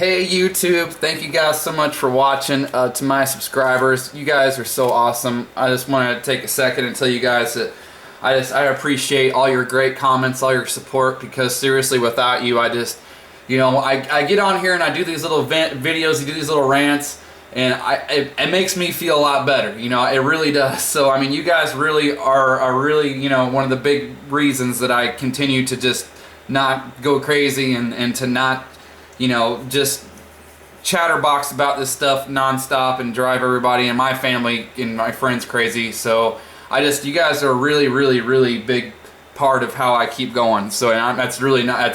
Hey YouTube, thank you guys so much for watching. To my subscribers, you guys are so awesome. I just wanted to take a second and tell you guys that I appreciate all your great comments, all your support, because seriously, without you, I get on here and I do these little videos, I do these little rants, and it makes me feel a lot better. You know, it really does. So I mean, you guys really are really, you know, one of the big reasons that I continue to just not go crazy and to not, you know, just chatterbox about this stuff nonstop and drive everybody and my family and my friends crazy. So you guys are a really big part of how I keep going. So that's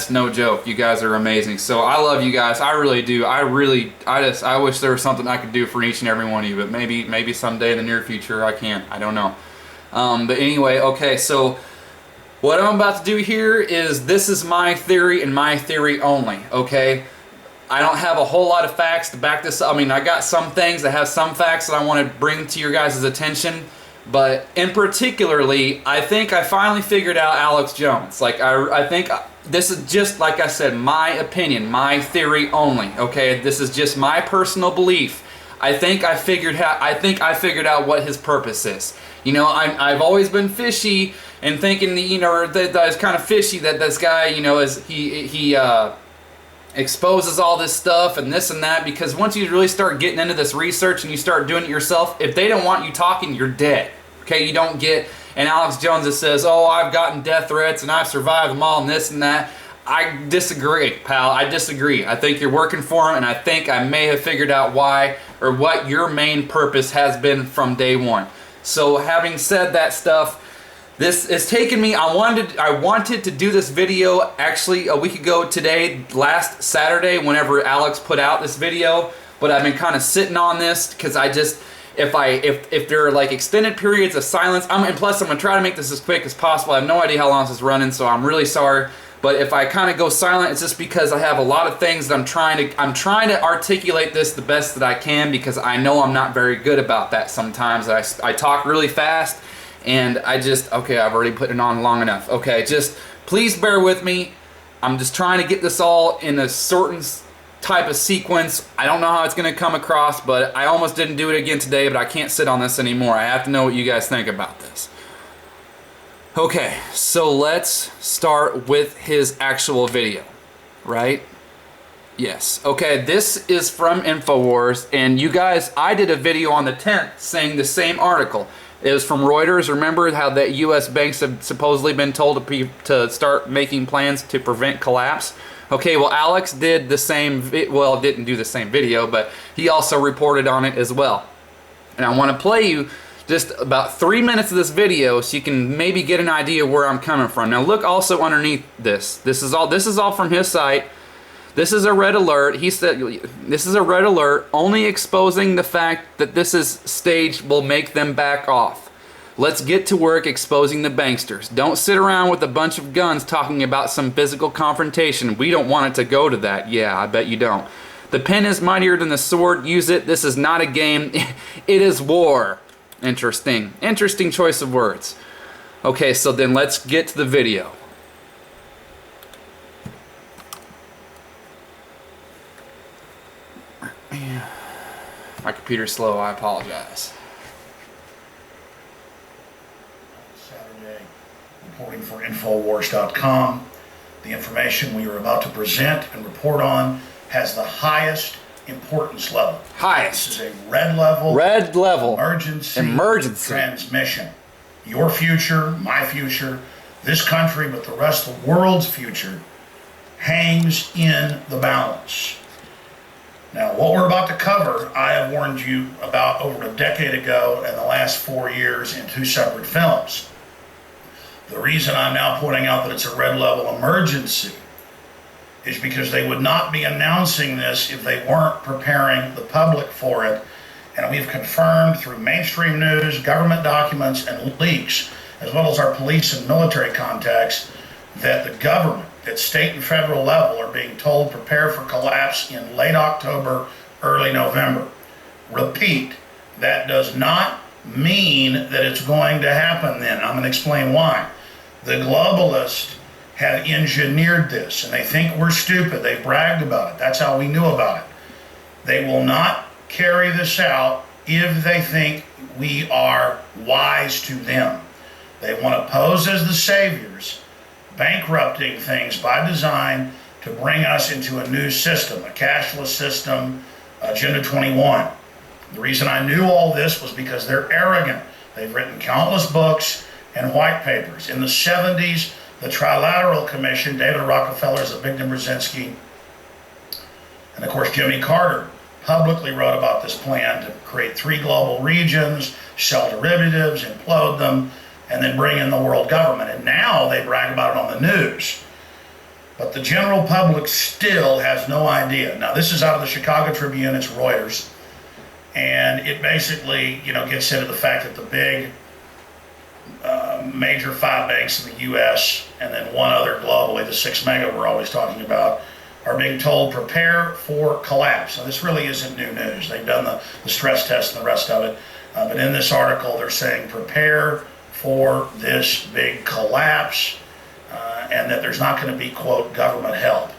no joke. You guys are amazing. So I love you guys. I really do. I wish there was something I could do for each and every one of you, but maybe someday in the near future I can't. I don't know. But anyway, okay, so what I'm about to do here is, this is my theory and my theory only, okay? I don't have a whole lot of facts to back this up. I mean, I got some things, I have some facts that I want to bring to your guys' attention, but in particularly, I think I finally figured out Alex Jones. Like, I think this is just, like I said, my opinion, my theory only, okay? This is just my personal belief. I think I figured out what his purpose is. You know, I've always been fishy and thinking, you know, that it's kind of fishy that this guy, you know, he exposes all this stuff and this and that, because once you really start getting into this research and you start doing it yourself, if they don't want you talking, you're dead. Okay, you don't get an Alex Jones that says, oh, I've gotten death threats and I've survived them all and this and that. I disagree, pal. I disagree. I think you're working for him, and I think I may have figured out why, or what your main purpose has been from day one. So having said that stuff, this has taken me, I wanted to do this video actually a week ago today, last Saturday, whenever Alex put out this video, but I've been kind of sitting on this because I just, if there are like extended periods of silence, and plus I'm going to try to make this as quick as possible. I have no idea how long this is running, so I'm really sorry. But if I kind of go silent, it's just because I have a lot of things that I'm trying to articulate this the best that I can, because I know I'm not very good about that sometimes. I talk really fast, and okay, I've already put it on long enough. Okay, just please bear with me. I'm just trying to get this all in a certain type of sequence. I don't know how it's going to come across, but I almost didn't do it again today, but I can't sit on this anymore. I have to know what you guys think about this. Okay, so let's start with his actual video, right? Yes. Okay, this is from InfoWars, and you guys, I did a video on the 10th saying the same article. It was from Reuters. Remember how that U.S. banks have supposedly been told to start making plans to prevent collapse? Okay, well, Alex did the same, well, didn't do the same video, but he also reported on it as well. And I want to play you just about 3 minutes of this video so you can maybe get an idea where I'm coming from. Now look also underneath this. This is all from his site. This is a red alert. He said this is a red alert only exposing the fact that this is staged will make them back off. Let's get to work exposing the banksters. Don't sit around with a bunch of guns talking about some physical confrontation. We don't want it to go to that. Yeah, I bet you don't. The pen is mightier than the sword. Use it. This is not a game. It is war. Interesting. Interesting choice of words. Okay, so then let's get to the video. My computer's slow, I apologize. Saturday, reporting for Infowars.com. The information we are about to present and report on has the highest importance level. Highest. This is a red level emergency transmission. Your future, my future, this country, but the rest of the world's future hangs in the balance. Now, what we're about to cover, I have warned you about over a decade ago and the last 4 years in 2 separate films. The reason I'm now pointing out that it's a red level emergency is because they would not be announcing this if they weren't preparing the public for it. And we've confirmed through mainstream news, government documents, and leaks, as well as our police and military contacts, that the government at state and federal level are being told prepare for collapse in late October, early November. Repeat, that does not mean that it's going to happen then. I'm going to explain why. The globalist have engineered this, and they think we're stupid. They've bragged about it. That's how we knew about it. They will not carry this out if they think we are wise to them. They want to pose as the saviors, bankrupting things by design to bring us into a new system, a cashless system, Agenda 21. The reason I knew all this was because they're arrogant. They've written countless books and white papers. In the 70s, the Trilateral Commission, David Rockefeller, Zbigniew Brzezinski, and of course Jimmy Carter, publicly wrote about this plan to create 3 global regions, sell derivatives, implode them, and then bring in the world government. And now they brag about it on the news. But the general public still has no idea. Now, this is out of the Chicago Tribune, it's Reuters, and it basically, gets into the fact that the big major 5 banks in the U.S. and then one other globally, the 6 mega we're always talking about, are being told prepare for collapse. Now, this really isn't new news. They've done the stress test and the rest of it. But in this article, they're saying prepare for this big collapse and that there's not going to be, quote, government help.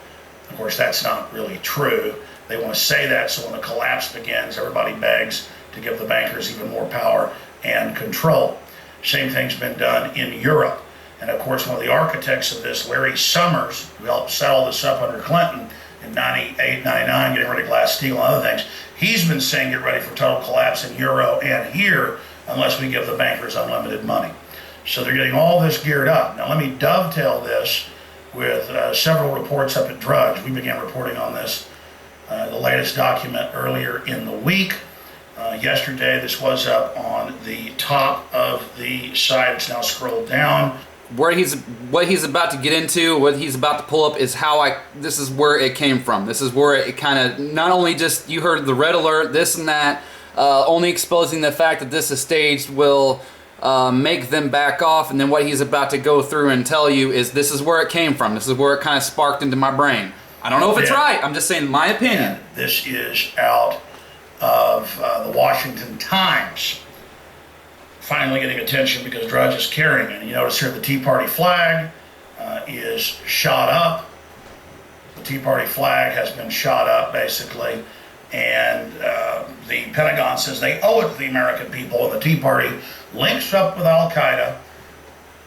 Of course, that's not really true. They want to say that so when the collapse begins, everybody begs to give the bankers even more power and control. Same thing's been done in Europe. And of course, one of the architects of this, Larry Summers, who helped set all this up under Clinton in 98, 99, getting rid of Glass-Steagall and other things, he's been saying get ready for total collapse in Euro and here unless we give the bankers unlimited money. So they're getting all this geared up. Now let me dovetail this with several reports up at Drudge. We began reporting on this, the latest document earlier in the week. Yesterday, this was up on the top of the site. It's now scrolled down. What he's about to get into, what he's about to pull up is this is where it came from. This is where it kind of, not only just, you heard the red alert, this and that, only exposing the fact that this is staged will make them back off, and then what he's about to go through and tell you is this is where it came from. This is where it kind of sparked into my brain. I don't know if it's right. I'm just saying my opinion. And this is out of the Washington Times. Finally getting attention because Drudge is carrying it. And you notice here the Tea Party flag is shot up. The Tea Party flag has been shot up, basically. And the Pentagon says they owe it to the American people. And the Tea Party links up with Al-Qaeda.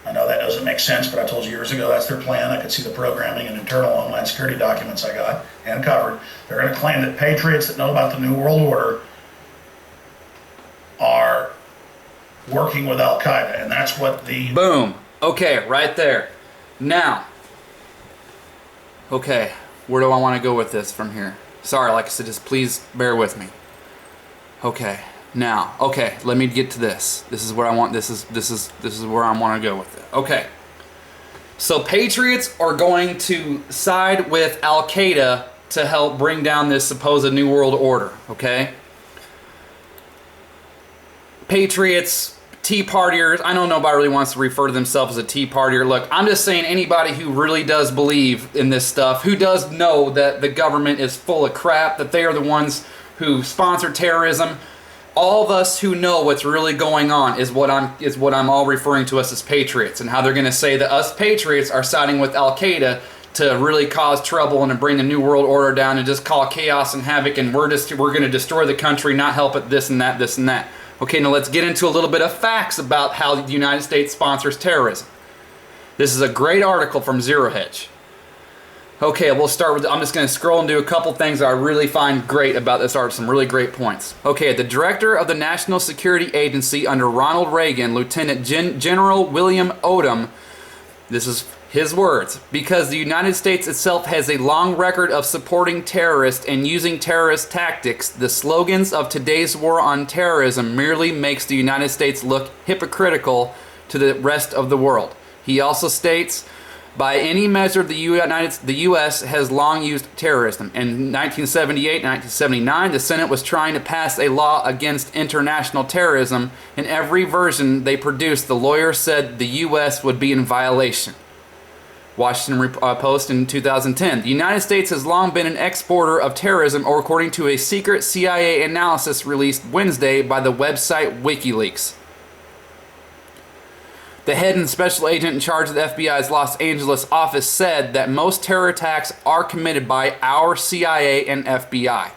I know that doesn't make sense, but I told you years ago that's their plan. I could see the programming and internal Homeland Security documents I got and covered. They're going to claim that patriots that know about the New World Order are working with Al-Qaeda, and that's what the... Boom. Okay, right there. Now, okay, where do I want to go with this from here? Sorry, like I said, just please bear with me. Okay, now, okay, let me get to this. This is where I want, this is where I want to go with it. Okay. So patriots are going to side with Al-Qaeda to help bring down this supposed New World Order, okay? Patriots, Tea Partiers, I know nobody really wants to refer to themselves as a Tea Partier. Look, I'm just saying anybody who really does believe in this stuff, who does know that the government is full of crap, that they are the ones who sponsor terrorism, all of us who know what's really going on is what I'm all referring to us as patriots, and how they're going to say that us patriots are siding with Al-Qaeda to really cause trouble and to bring the New World Order down and just cause chaos and havoc, and we're going to destroy the country, not help it, this and that, this and that. Okay, now let's get into a little bit of facts about how the United States sponsors terrorism. This is a great article from Zero Hedge. Okay, we'll start with, I'm just going to scroll and do a couple things that I really find great about this article, some really great points. Okay, the director of the National Security Agency under Ronald Reagan, Lieutenant General William Odom, this is his words, because the United States itself has a long record of supporting terrorists and using terrorist tactics, the slogans of today's war on terrorism merely makes the United States look hypocritical to the rest of the world. He also states, by any measure, the U.S. has long used terrorism. In 1978 and 1979, the Senate was trying to pass a law against international terrorism. In every version they produced, the lawyer said the U.S. would be in violation. Washington Post in 2010. The United States has long been an exporter of terrorism, or according to a secret CIA analysis released Wednesday by the website WikiLeaks. The head and special agent in charge of the FBI's Los Angeles office said that most terror attacks are committed by our CIA and FBI.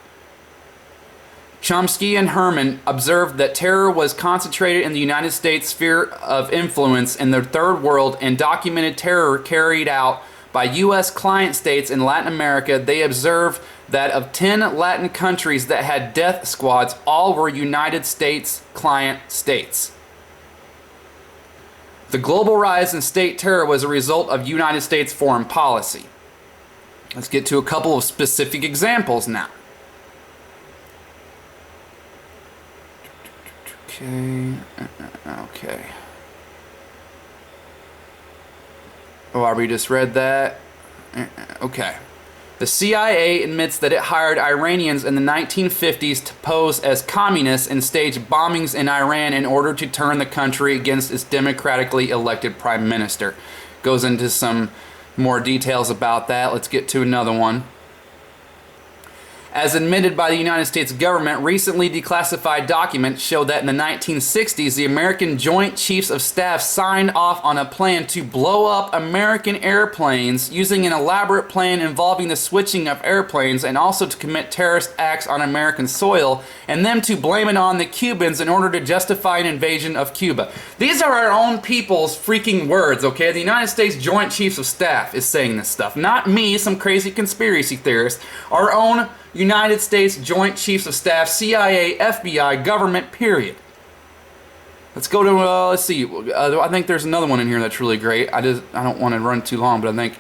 Chomsky and Herman observed that terror was concentrated in the United States sphere of influence in the Third World and documented terror carried out by U.S. client states in Latin America. They observed that of 10 Latin countries that had death squads, all were United States client states. The global rise in state terror was a result of United States foreign policy. Let's get to a couple of specific examples now. Okay. Oh, we just read that. Okay. The CIA admits that it hired Iranians in the 1950s to pose as communists and stage bombings in Iran in order to turn the country against its democratically elected prime minister. Goes into some more details about that. Let's get to another one. As admitted by the United States government, recently declassified documents show that in the 1960s, the American Joint Chiefs of Staff signed off on a plan to blow up American airplanes using an elaborate plan involving the switching of airplanes and also to commit terrorist acts on American soil and then to blame it on the Cubans in order to justify an invasion of Cuba. These are our own people's freaking words, okay? The United States Joint Chiefs of Staff is saying this stuff. Not me, some crazy conspiracy theorist. Our own United States Joint Chiefs of Staff, CIA, FBI, government, period. Let's go to, let's see, I think there's another one in here that's really great. I don't want to run too long, but I think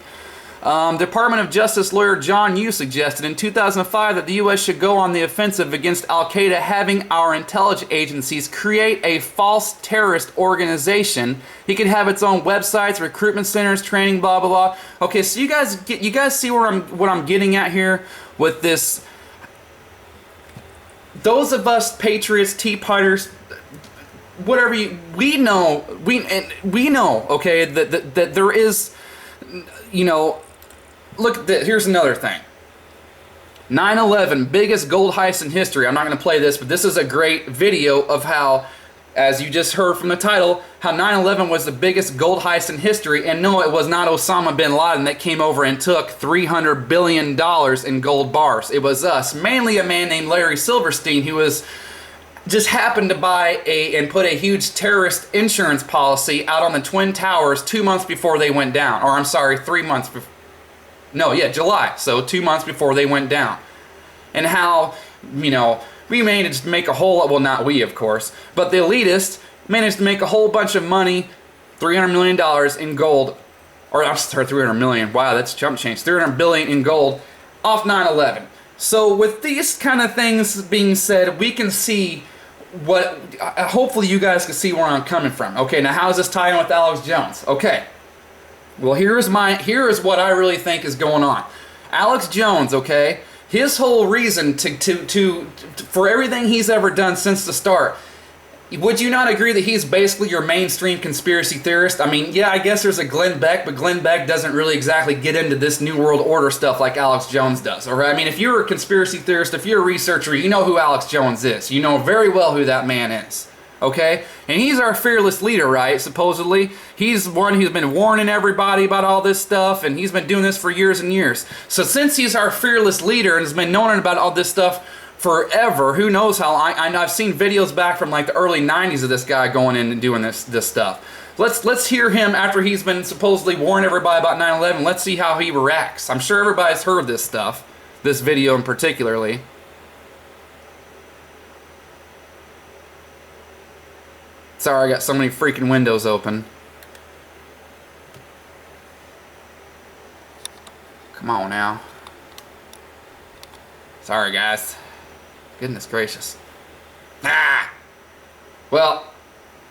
Department of Justice lawyer John Yoo suggested in 2005 that the U.S. should go on the offensive against Al-Qaeda, having our intelligence agencies create a false terrorist organization. He could have its own websites, recruitment centers, training, blah blah blah. Okay, so you guys see what I'm getting at here with this. Those of us patriots, Tea Parters, whatever we know, okay, that there is, you know. Look at this. Here's another thing. 9/11, biggest gold heist in history. I'm not going to play this, but this is a great video of how, as you just heard from the title, how 9/11 was the biggest gold heist in history. And no, it was not Osama bin Laden that came over and took $300 billion in gold bars. It was us. Mainly a man named Larry Silverstein, who was just happened to buy and put a huge terrorist insurance policy out on the Twin Towers 2 months before they went down. Or I'm sorry, 3 months before. No, yeah, July. So 2 months before they went down. And how, you know, we managed to make a whole, well, not we, of course, but the elitists managed to make a whole bunch of money, $300 million in gold, or I'm sorry, 300 million. Wow, that's chump change. 300 billion in gold off 9/11. So with these kind of things being said, we can see what, hopefully you guys can see where I'm coming from. Okay, now how does this tie in with Alex Jones? Okay. Well, here is what I really think is going on. Alex Jones, okay, his whole reason for everything he's ever done since the start, would you not agree that he's basically your mainstream conspiracy theorist? I mean, yeah, I guess there's a Glenn Beck, but Glenn Beck doesn't really exactly get into this New World Order stuff like Alex Jones does, all right? I mean, if you're a conspiracy theorist, if you're a researcher, you know who Alex Jones is. You know very well who that man is. Okay? And he's our fearless leader, right? Supposedly. He's one who's been warning everybody about all this stuff, and he's been doing this for years and years. So since he's our fearless leader and has been knowing about all this stuff forever, who knows how long. I've seen videos back from like the early 90s of this guy going in and doing this stuff. Let's hear him after he's been supposedly warning everybody about 9/11. Let's see how he reacts. I'm sure everybody's heard this stuff, this video in particularly. Sorry, I got so many freaking windows open. Come on now. Sorry, guys. Goodness gracious. Ah! Well,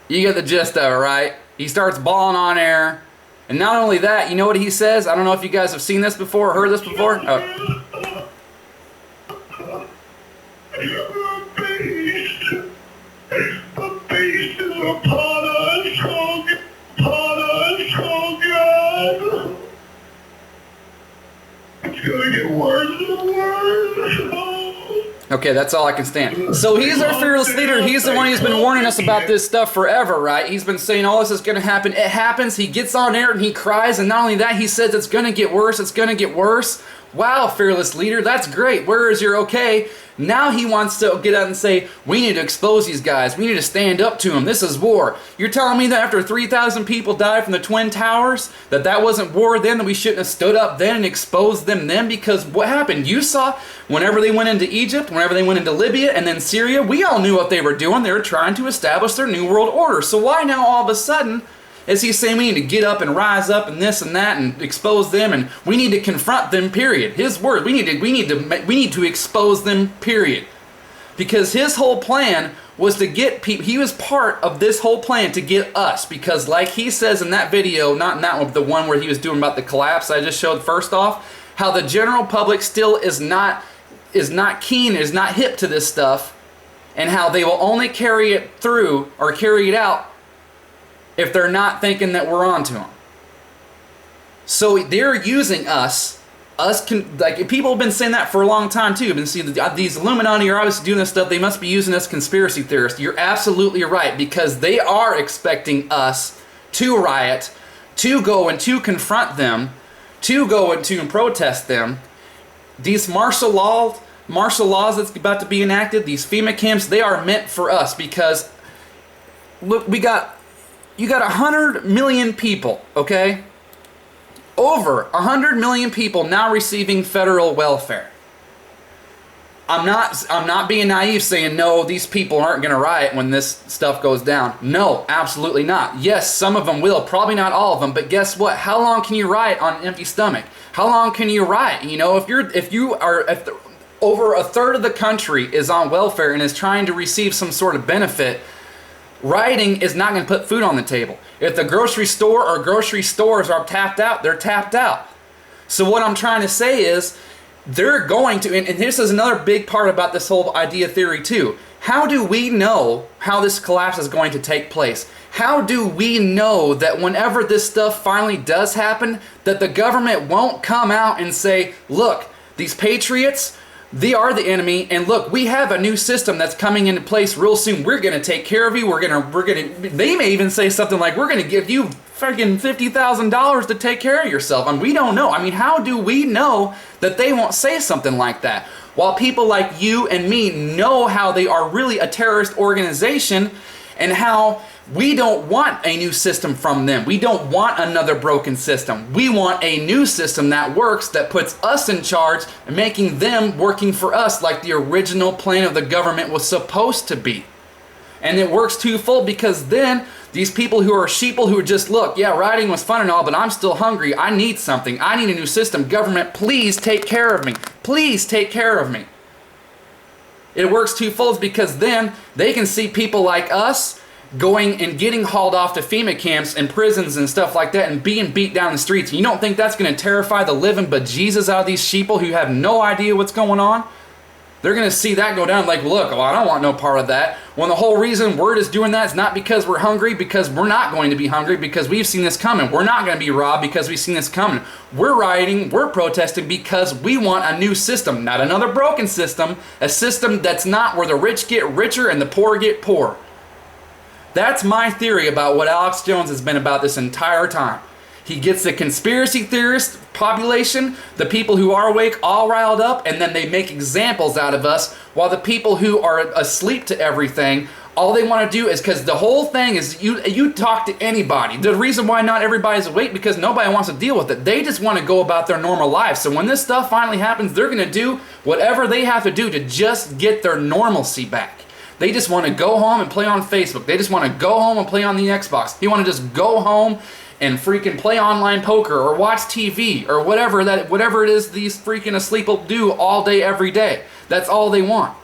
you get the gist of it, right? He starts bawling on air. And not only that, you know what he says? I don't know if you guys have seen this before or heard this before. Oh. Okay, that's all I can stand. So he's our fearless leader. He's the one who's been warning us about this stuff forever, right? He's been saying all this is going to happen. It happens. He gets on air and he cries. And not only that, he says it's going to get worse. It's going to get worse. Wow, fearless leader. That's great. Where is your okay? Now he wants to get out and say, we need to expose these guys. We need to stand up to them. This is war. You're telling me that after 3,000 people died from the Twin Towers, that wasn't war then, that we shouldn't have stood up then and exposed them then? Because what happened? You saw whenever they went into Egypt, whenever they went into Libya and then Syria, we all knew what they were doing. They were trying to establish their New World Order. So why now all of a sudden is he saying we need to get up and rise up and this and that and expose them and we need to confront them, period? His word, we need to expose them, period. Because his whole plan was to get people, he was part of this whole plan to get us, because like he says in that video, not in that one, but the one where he was doing about the collapse I just showed first off, how the general public still is not keen, is not hip to this stuff, and how they will only carry it through or carry it out if they're not thinking that we're onto them. So they're using us like people have been saying that for a long time too. I've been seeing these Illuminati are obviously doing this stuff. They must be using us conspiracy theorists. You're absolutely right, because they are expecting us to riot, to go and to confront them, to go and to protest them. These martial laws that's about to be enacted, these FEMA camps, they are meant for us, because look, you got 100 million people, okay? Over 100 million people now receiving federal welfare. I'm not being naive saying no, these people aren't going to riot when this stuff goes down. No, absolutely not. Yes, some of them will, probably not all of them, but guess what? How long can you riot on an empty stomach? How long can you riot? You know, if over a third of the country is on welfare and is trying to receive some sort of benefit, rioting is not going to put food on the table. If the grocery store or grocery stores are tapped out, they're tapped out. So what I'm trying to say is, they're going to, and this is another big part about this whole idea theory too. How do we know how this collapse is going to take place? How do we know that whenever this stuff finally does happen, that the government won't come out and say, look, these patriots, they are the enemy, and look, we have a new system that's coming into place real soon. We're going to take care of you. They may even say something like, we're going to give you freaking $50,000 to take care of yourself. And we don't know. I mean, how do we know that they won't say something like that? While people like you and me know how they are really a terrorist organization, and how we don't want a new system from them. We don't want another broken system. We want a new system that works, that puts us in charge, and making them working for us like the original plan of the government was supposed to be. And it works twofold, because then these people who are sheeple, who are just, look, yeah, rioting was fun and all, but I'm still hungry. I need something. I need a new system. Government, please take care of me. Please take care of me. It works twofold, because then they can see people like us going and getting hauled off to FEMA camps and prisons and stuff like that and being beat down the streets. You don't think that's going to terrify the living bejesus out of these sheeple who have no idea what's going on? They're going to see that go down like, look, well, I don't want no part of that. When the whole reason we're just doing that is not because we're hungry, because we're not going to be hungry, because we've seen this coming. We're not going to be robbed because we've seen this coming. We're rioting, we're protesting because we want a new system, not another broken system, a system that's not where the rich get richer and the poor get poor. That's my theory about what Alex Jones has been about this entire time. He gets the conspiracy theorist population, the people who are awake, all riled up, and then they make examples out of us, while the people who are asleep to everything, all they want to do is, because the whole thing is, you talk to anybody. The reason why not everybody's awake, because nobody wants to deal with it. They just want to go about their normal lives. So when this stuff finally happens, they're going to do whatever they have to do to just get their normalcy back. They just want to go home and play on Facebook. They just want to go home and play on the Xbox. They want to just go home and freaking play online poker or watch TV or whatever it is these freaking asleep will do all day, every day. That's all they want.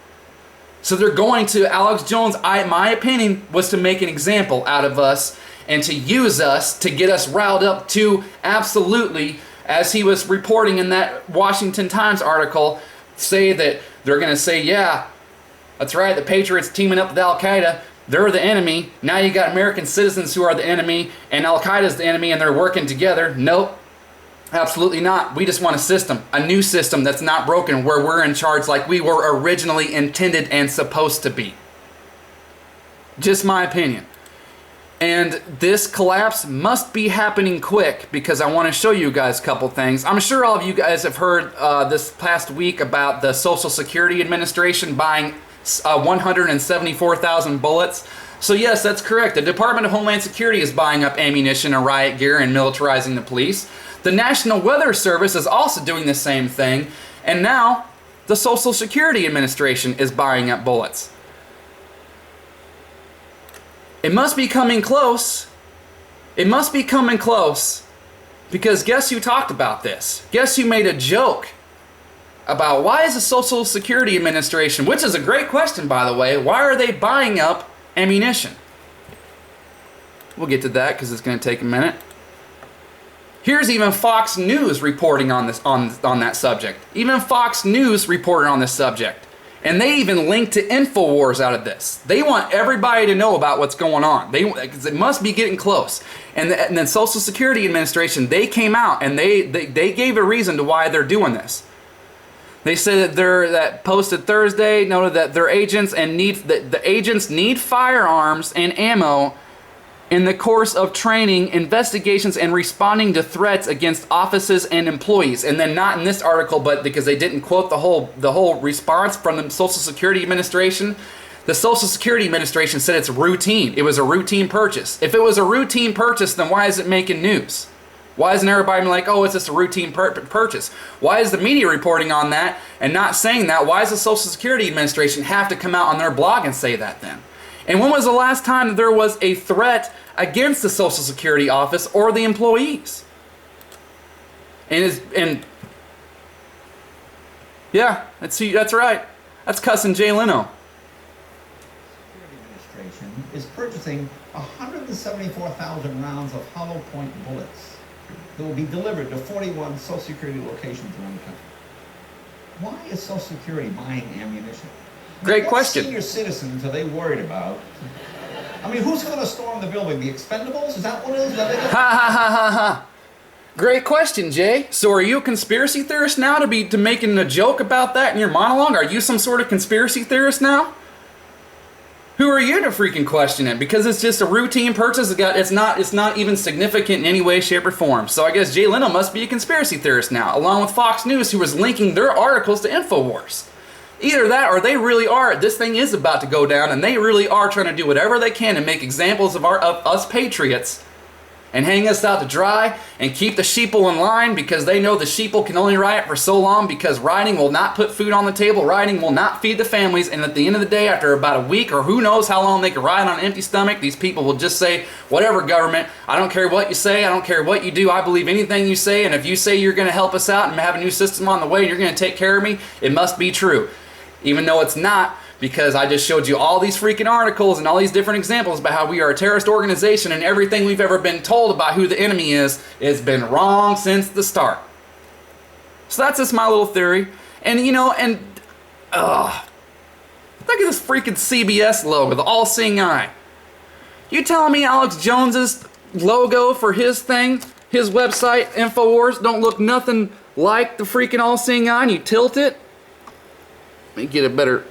So they're going to, Alex Jones, my opinion, was to make an example out of us and to use us to get us riled up to absolutely, as he was reporting in that Washington Times article, say that they're going to say, yeah, that's right, the Patriots teaming up with Al-Qaeda, they're the enemy. Now you got American citizens who are the enemy, and Al-Qaeda's the enemy, and they're working together. Nope. Absolutely not. We just want a system, a new system that's not broken, where we're in charge like we were originally intended and supposed to be. Just my opinion. And this collapse must be happening quick, because I want to show you guys a couple things. I'm sure all of you guys have heard this past week about the Social Security Administration buying 174,000 bullets. So yes, that's correct. The Department of Homeland Security is buying up ammunition and riot gear and militarizing the police. The National Weather Service is also doing the same thing. And now the Social Security Administration is buying up bullets. It must be coming close. It must be coming close. Because guess who talked about this? Guess who made a joke about why is the Social Security Administration, which is a great question by the way, why are they buying up ammunition? We'll get to that because it's going to take a minute. Here's even Fox News reporting on this on that subject. Even Fox News reported on this subject. And they even linked to InfoWars out of this. They want everybody to know about what's going on. Because it must be getting close. And the Social Security Administration, they came out and they gave a reason to why they're doing this. They said that posted Thursday noted that their agents the agents need firearms and ammo in the course of training, investigations, and responding to threats against offices and employees. And then not in this article, but because they didn't quote the whole response from the Social Security Administration. The Social Security Administration said it's routine. It was a routine purchase. If it was a routine purchase, then why is it making news? Why isn't everybody like, oh, it's just a routine purchase? Why is the media reporting on that and not saying that? Why does the Social Security Administration have to come out on their blog and say that then? And when was the last time that there was a threat against the Social Security office or the employees? And yeah, that's right. That's cussing Jay Leno. The Security Administration is purchasing 174,000 rounds of hollow point bullets that will be delivered to 41 Social Security locations around the country. Why is Social Security buying ammunition? Great question. What senior citizens are they worried about? I mean, who's going to storm the building? The Expendables? Is that what it is? Ha ha ha ha ha. Great question, Jay. So are you a conspiracy theorist now to making a joke about that in your monologue? Are you some sort of conspiracy theorist now? Who are you to freaking question it? Because it's just a routine purchase. It's not even significant in any way, shape, or form. So I guess Jay Leno must be a conspiracy theorist now, along with Fox News, who was linking their articles to InfoWars. Either that, or they really are, this thing is about to go down, and they really are trying to do whatever they can to make examples of us patriots and hang us out to dry and keep the sheeple in line, because they know the sheeple can only riot for so long, because rioting will not put food on the table, rioting will not feed the families, and at the end of the day, after about a week or who knows how long they can riot on an empty stomach, these people will just say, whatever government, I don't care what you say, I don't care what you do, I believe anything you say, and if you say you're going to help us out and have a new system on the way and you're going to take care of me, it must be true. Even though it's not, because I just showed you all these freaking articles and all these different examples about how we are a terrorist organization, and everything we've ever been told about who the enemy is has been wrong since the start. So that's just my little theory. And you know, and look at this freaking CBS logo, the all-seeing eye. You telling me Alex Jones's logo for his thing, his website, InfoWars, don't look nothing like the freaking all-seeing eye, and you tilt it? Let me get a better...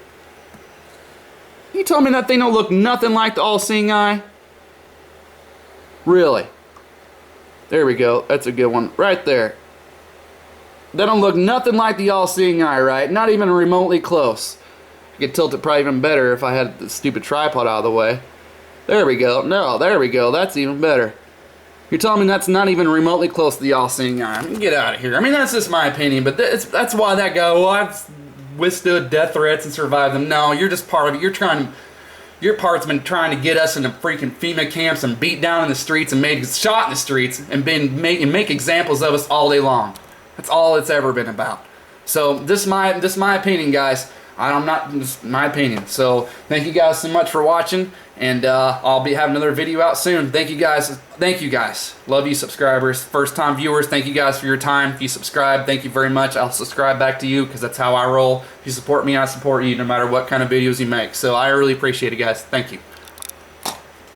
You told me that thing don't look nothing like the all-seeing eye? Really? There we go. That's a good one. Right there. That don't look nothing like the all-seeing eye, right? Not even remotely close. I could tilt it probably even better if I had the stupid tripod out of the way. There we go. No, there we go. That's even better. You're telling me that's not even remotely close to the all-seeing eye. Get out of here. I mean, that's just my opinion, but that's why that guy... Well, I've withstood death threats and survived them. No, you're just part of it. Your part's been trying to get us into freaking FEMA camps and beat down in the streets and shot in the streets and make examples of us all day long. That's all it's ever been about. So this is my opinion, guys. This is my opinion. So thank you guys so much for watching, and I'll be having another video out soon. Thank you guys. Thank you guys. Love you, subscribers. First time viewers, thank you guys for your time. If you subscribe, thank you very much. I'll subscribe back to you because that's how I roll. If you support me, I support you no matter what kind of videos you make. So I really appreciate it, guys. Thank you.